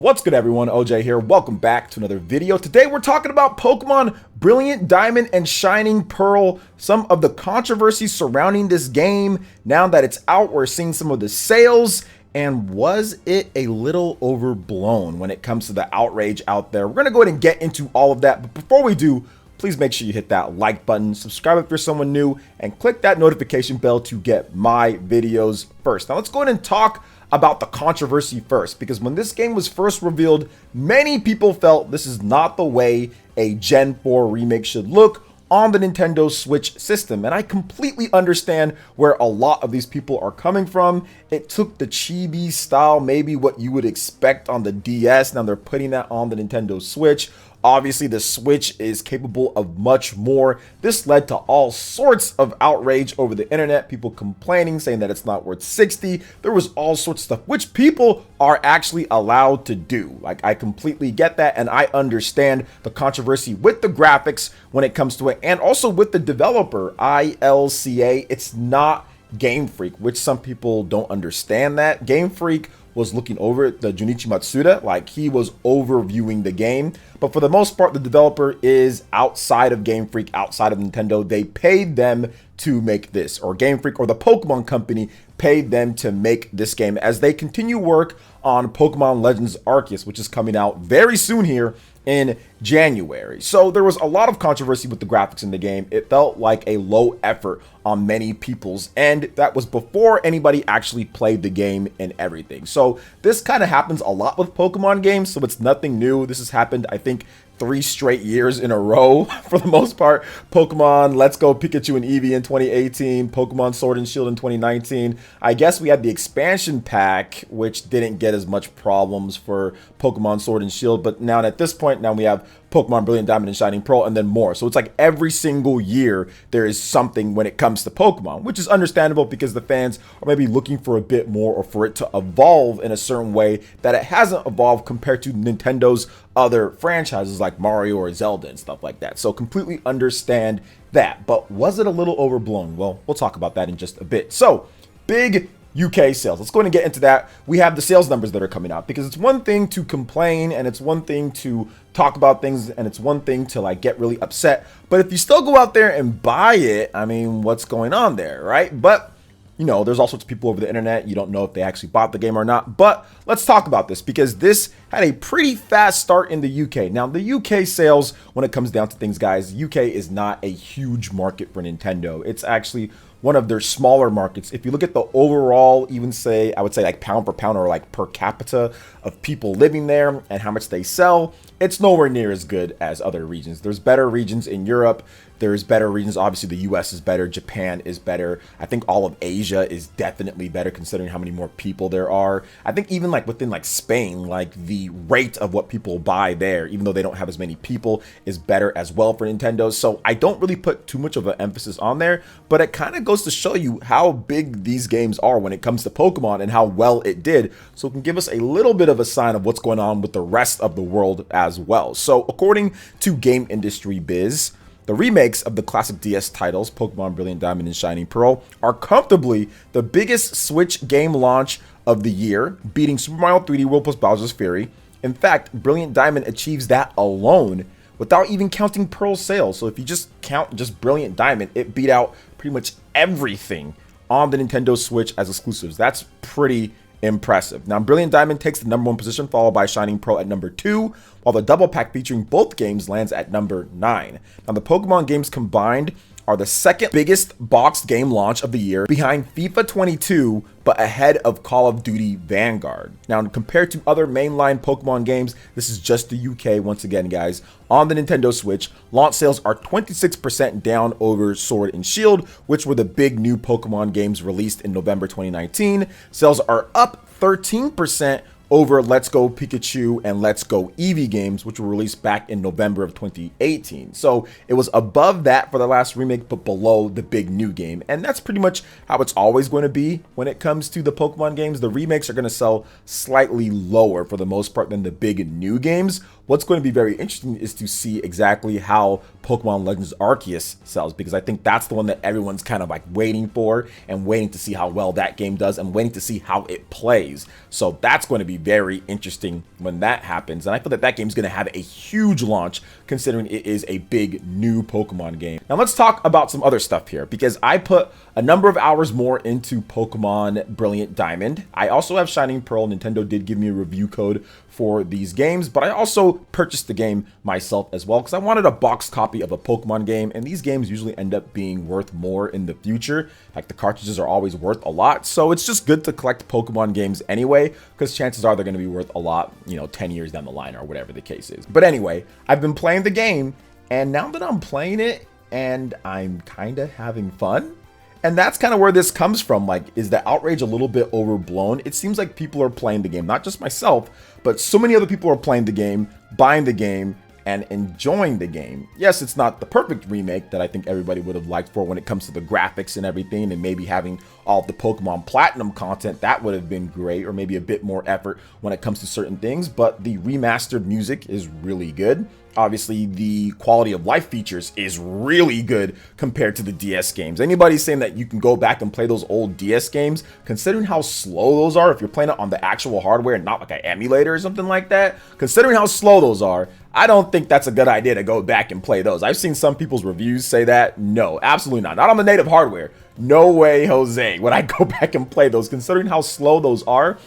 What's good everyone, OJ here. Welcome back to another video. Today we're talking about Pokemon Brilliant Diamond and Shining Pearl, some of the controversy surrounding this game. Now that it's out, we're seeing some of the sales, and was it a little overblown when it comes to the outrage out there? We're gonna go ahead and get into all of that, but before we do, please make sure you hit that like button, subscribe if you're someone new, and click that notification bell to get my videos first. Now let's go ahead and talk about the controversy first, because when this game was first revealed, many people felt this is not the way a Gen 4 remake should look on the Nintendo Switch system. And I completely understand where a lot of these people are coming from. It took the chibi style, maybe what you would expect on the DS. Now they're putting that on the Nintendo Switch. Obviously, the Switch is capable of much more. This led to all sorts of outrage over the internet, people complaining, saying that it's not worth 60. There was all sorts of stuff, which people are actually allowed to do. Like, I completely get that, and I understand the controversy with the graphics when it comes to it, and also with the developer, ILCA. It's not Game Freak, which some people don't understand that. Game Freak was looking over it, the Junichi Matsuda, like he was overviewing the game. But for the most part, the developer is outside of Game Freak, outside of Nintendo. They paid them to make this, or Game Freak or the Pokemon company paid them to make this game as they continue work on Pokemon Legends Arceus, which is coming out very soon here in January. So there was a lot of controversy with the graphics in the game. It felt like a low effort on many people's end. That was before anybody actually played the game and everything. So this kind of happens a lot with Pokemon games, so it's nothing new. This has happened, I think, 3 straight years in a row for the most part. Pokemon Let's Go Pikachu and Eevee in 2018, Pokemon Sword and Shield in 2019. I guess we had the expansion pack, which didn't get as much problems for Pokemon Sword and Shield, but now at this point, now we have Pokemon Brilliant Diamond and Shining Pearl, and then more. So it's like every single year there is something when it comes to Pokemon, which is understandable because the fans are maybe looking for a bit more, or for it to evolve in a certain way that it hasn't evolved compared to Nintendo's other franchises like Mario or Zelda and stuff like that. So completely understand that. But was it a little overblown? Well, we'll talk about that in just a bit. So big UK sales. Let's go ahead and get into that. We have the sales numbers that are coming out, because it's one thing to complain and it's one thing to talk about things and it's one thing to like get really upset. But if you still go out there and buy it, I mean, what's going on there, right? But you know, there's all sorts of people over the internet. You don't know if they actually bought the game or not. But let's talk about this, because this had a pretty fast start in the UK. Now, the UK sales, when it comes down to things, guys, UK is not a huge market for Nintendo. It's actually one of their smaller markets. If you look at the overall, even say, I would say like pound for pound or like per capita of people living there and how much they sell, it's nowhere near as good as other regions. There's better regions in Europe. There's better regions. Obviously, the US is better. Japan is better. I think all of Asia is definitely better considering how many more people there are. I think even like within like Spain, like the rate of what people buy there, even though they don't have as many people, is better as well for Nintendo. So I don't really put too much of an emphasis on there, but it kind of goes to show you how big these games are when it comes to Pokemon and how well it did. So it can give us a little bit of a sign of what's going on with the rest of the world as well. So according to Game Industry Biz, the remakes of the classic DS titles, Pokemon Brilliant Diamond and Shining Pearl, are comfortably the biggest Switch game launch of the year, beating Super Mario 3D World plus Bowser's Fury. In fact, Brilliant Diamond achieves that alone without even counting Pearl's sales. So if you just count just Brilliant Diamond, it beat out pretty much everything on the Nintendo Switch as exclusives. That's pretty impressive. Now, Brilliant Diamond takes the #1 position, followed by Shining Pearl at #2, while the double pack featuring both games lands at #9. Now, the Pokemon games combined are the second biggest boxed game launch of the year, behind FIFA 22, but ahead of Call of Duty Vanguard. Now, compared to other mainline Pokemon games, this is just the UK once again, guys. On the Nintendo Switch, launch sales are 26% down over Sword and Shield, which were the big new Pokemon games released in November 2019. Sales are up 13% over Let's Go Pikachu and Let's Go Eevee games, which were released back in November of 2018. So it was above that for the last remake, but below the big new game. And that's pretty much how it's always going to be when it comes to the Pokemon games. The remakes are going to sell slightly lower for the most part than the big new games. What's going to be very interesting is to see exactly how Pokemon Legends Arceus sells, because I think that's the one that everyone's kind of like waiting for and waiting to see how well that game does and waiting to see how it plays. So that's going to be very interesting when that happens. And I feel that that game is going to have a huge launch considering it is a big new Pokemon game. Now let's talk about some other stuff here, because I put a number of hours more into Pokemon Brilliant Diamond. I also have Shining Pearl. Nintendo did give me a review code for these games, but I also purchased the game myself as well because I wanted a boxed copy of a Pokemon game, and these games usually end up being worth more in the future. Like, the cartridges are always worth a lot, so it's just good to collect Pokemon games anyway, because chances are they're going to be worth a lot, you know, 10 years down the line or whatever the case is. But anyway, I've been playing the game, and now that I'm playing it and I'm kind of having fun, and that's kind of where this comes from. Like, is the outrage a little bit overblown? It seems like people are playing the game, not just myself, but so many other people are playing the game, buying the game, and enjoying the game. Yes, it's not the perfect remake that I think everybody would have liked for when it comes to the graphics and everything, and maybe having all of the Pokemon Platinum content, that would have been great, or maybe a bit more effort when it comes to certain things, but the remastered music is really good. Obviously, the quality of life features is really good compared to the DS games. Anybody saying that you can go back and play those old DS games, considering how slow those are, if you're playing it on the actual hardware and not like an emulator or something like that, considering how slow those are, I don't think that's a good idea to go back and play those. I've seen some people's reviews say that. No, absolutely not. Not on the native hardware. No way, Jose, would I go back and play those, considering how slow those are.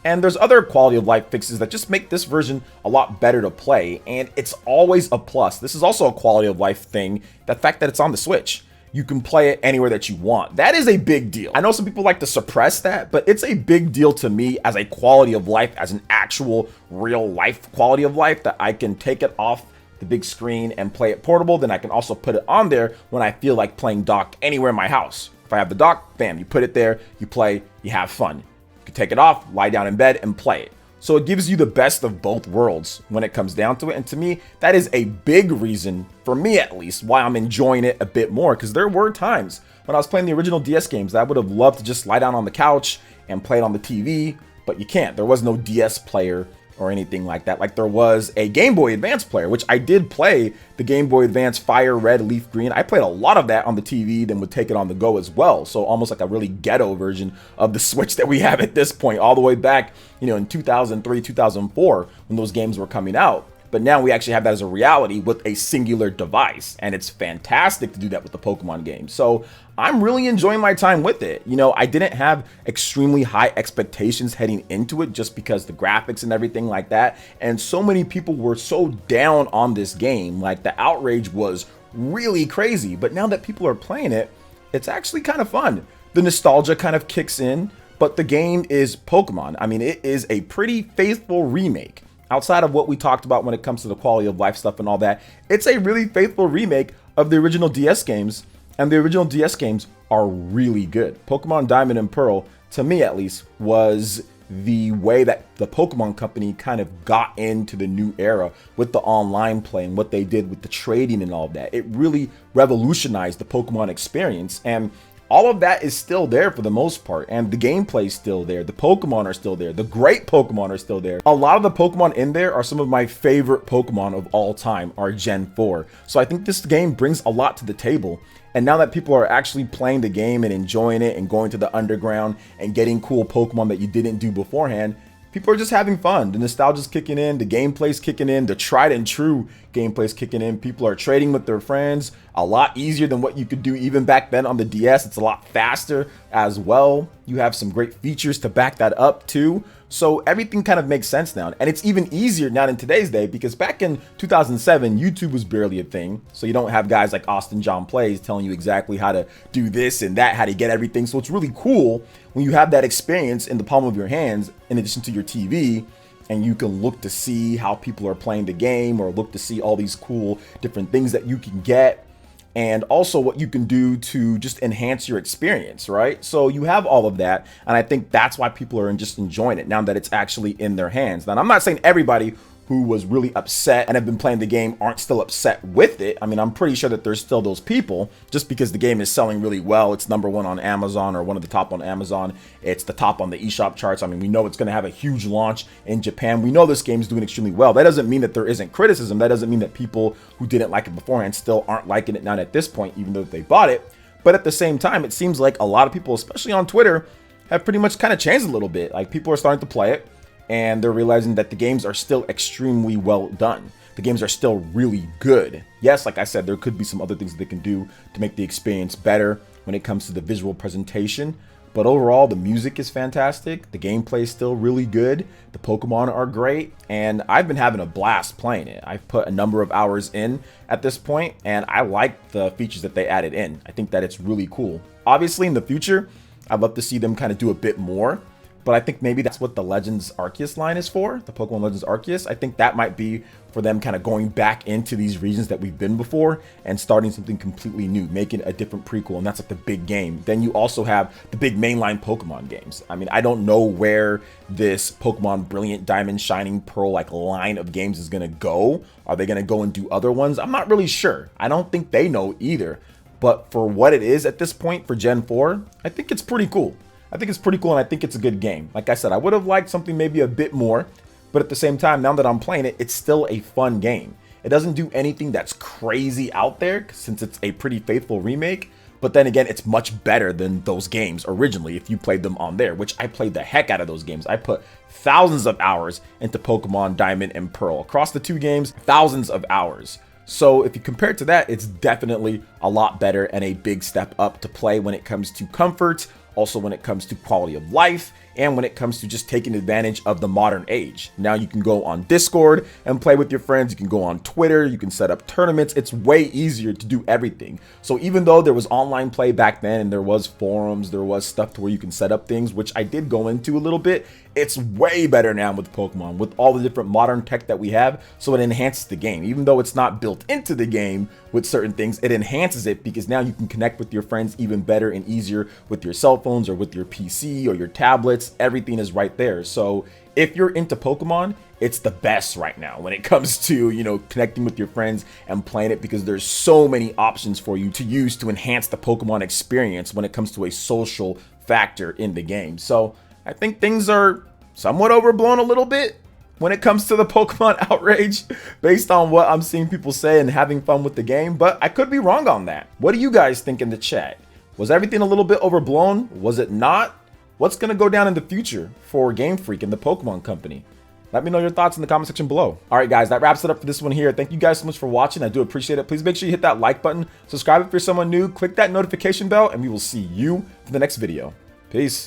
And there's other quality of life fixes that just make this version a lot better to play, and it's always a plus. This is also a quality of life thing, the fact that it's on the Switch. You can play it anywhere that you want. That is a big deal. I know some people like to suppress that, but it's a big deal to me as a quality of life, as an actual real life quality of life, that I can take it off the big screen and play it portable. Then I can also put it on there when I feel like playing dock anywhere in my house. If I have the dock, bam, you put it there, you play, you have fun. You can take it off, lie down in bed, and play it. So it gives you the best of both worlds when it comes down to it. And to me, that is a big reason, for me at least, why I'm enjoying it a bit more. Because there were times when I was playing the original DS games that I would have loved to just lie down on the couch and play it on the TV, but you can't. There was no DS player or anything like that. Like, there was a Game Boy Advance player, which I did play the Game Boy Advance Fire Red, Leaf Green. I played a lot of that on the TV, then would take it on the go as well. So almost like a really ghetto version of the Switch that we have at this point, all the way back, you know, in 2003, 2004, when those games were coming out. But now we actually have that as a reality with a singular device, and it's fantastic to do that with the Pokemon game. So I'm really enjoying my time with it. You know, I didn't have extremely high expectations heading into it just because the graphics and everything like that. And so many people were so down on this game. Like, the outrage was really crazy. But now that people are playing it, it's actually kind of fun. The nostalgia kind of kicks in, but the game is Pokemon. I mean, it is a pretty faithful remake. Outside of what we talked about when it comes to the quality of life stuff and all that, it's a really faithful remake of the original DS games, and the original DS games are really good. Pokemon Diamond and Pearl, to me at least, was the way that the Pokemon Company kind of got into the new era with the online play and what they did with the trading and all of that. It really revolutionized the Pokemon experience, and all of that is still there for the most part, and the gameplay is still there. The Pokemon are still there. The great Pokemon are still there. A lot of the Pokemon in there are some of my favorite Pokemon of all time, are Gen 4. So I think this game brings a lot to the table. And now that people are actually playing the game and enjoying it and going to the underground and getting cool Pokemon that you didn't do beforehand, people are just having fun. The nostalgia's kicking in, the gameplay's kicking in, the tried and true gameplay's kicking in. People are trading with their friends a lot easier than what you could do even back then on the DS. It's a lot faster as well. You have some great features to back that up too. So everything kind of makes sense now. And it's even easier now in today's day, because back in 2007, YouTube was barely a thing. So you don't have guys like Austin John Plays telling you exactly how to do this and that, how to get everything. So it's really cool when you have that experience in the palm of your hands in addition to your TV, and you can look to see how people are playing the game, or look to see all these cool different things that you can get, and also what you can do to just enhance your experience, right? So you have all of that, and I think that's why people are just enjoying it now that it's actually in their hands. Now, I'm not saying everybody who was really upset and have been playing the game aren't still upset with it. I mean, I'm pretty sure that there's still those people. Just because the game is selling really well, it's #1 on Amazon, or one of the top on Amazon, it's the top on the eShop charts. I mean, we know it's going to have a huge launch in Japan. We know this game's doing extremely well. That doesn't mean that there isn't criticism. That doesn't mean that people who didn't like it beforehand still aren't liking it now at this point, even though they bought it. But at the same time, it seems like a lot of people, especially on Twitter, have pretty much kind of changed a little bit. Like, people are starting to play it, and they're realizing that the games are still extremely well done. The games are still really good. Yes, like I said, there could be some other things that they can do to make the experience better when it comes to the visual presentation. But overall, the music is fantastic. The gameplay is still really good. The Pokemon are great. And I've been having a blast playing it. I've put a number of hours in at this point, and I like the features that they added in. I think that it's really cool. Obviously, in the future, I'd love to see them kind of do a bit more. But I think maybe that's what the Legends Arceus line is for, the Pokemon Legends Arceus. I think that might be for them kind of going back into these regions that we've been before and starting something completely new, making a different prequel, and that's like the big game. Then you also have the big mainline Pokemon games. I mean, I don't know where this Pokemon Brilliant Diamond, Shining Pearl like line of games is gonna go. Are they gonna go and do other ones? I'm not really sure. I don't think they know either. But for what it is at this point for Gen 4, I think it's pretty cool. I think it's pretty cool, and I think it's a good game. Like I said, I would have liked something maybe a bit more, but at the same time, now that I'm playing it, it's still a fun game. It doesn't do anything that's crazy out there since it's a pretty faithful remake, but then again, it's much better than those games originally if you played them on there, which I played the heck out of those games. I put thousands of hours into Pokemon Diamond and Pearl. Across the two games, thousands of hours. So if you compare it to that, it's definitely a lot better and a big step up to play when it comes to comfort, also when it comes to quality of life, and when it comes to just taking advantage of the modern age. Now you can go on Discord and play with your friends. You can go on Twitter. You can set up tournaments. It's way easier to do everything. So even though there was online play back then and there was forums, there was stuff to where you can set up things, which I did go into a little bit, it's way better now with Pokemon, with all the different modern tech that we have. So it enhances the game. Even though it's not built into the game with certain things, it enhances it because now you can connect with your friends even better and easier with your cell phones or with your PC or your tablets. Everything is right there. So if you're into Pokemon, it's the best right now when it comes to, you know, connecting with your friends and playing it, because there's so many options for you to use to enhance the Pokemon experience when it comes to a social factor in the game. So I think things are somewhat overblown a little bit when it comes to the Pokemon outrage based on what I'm seeing people say and having fun with the game, but I could be wrong on that. What do you guys think in the chat? Was everything a little bit overblown? Was it not? What's going to go down in the future for Game Freak and the Pokemon Company? Let me know your thoughts in the comment section below. All right, guys, that wraps it up for this one here. Thank you guys so much for watching. I do appreciate it. Please make sure you hit that like button, subscribe if you're someone new, click that notification bell, and we will see you for the next video. Peace.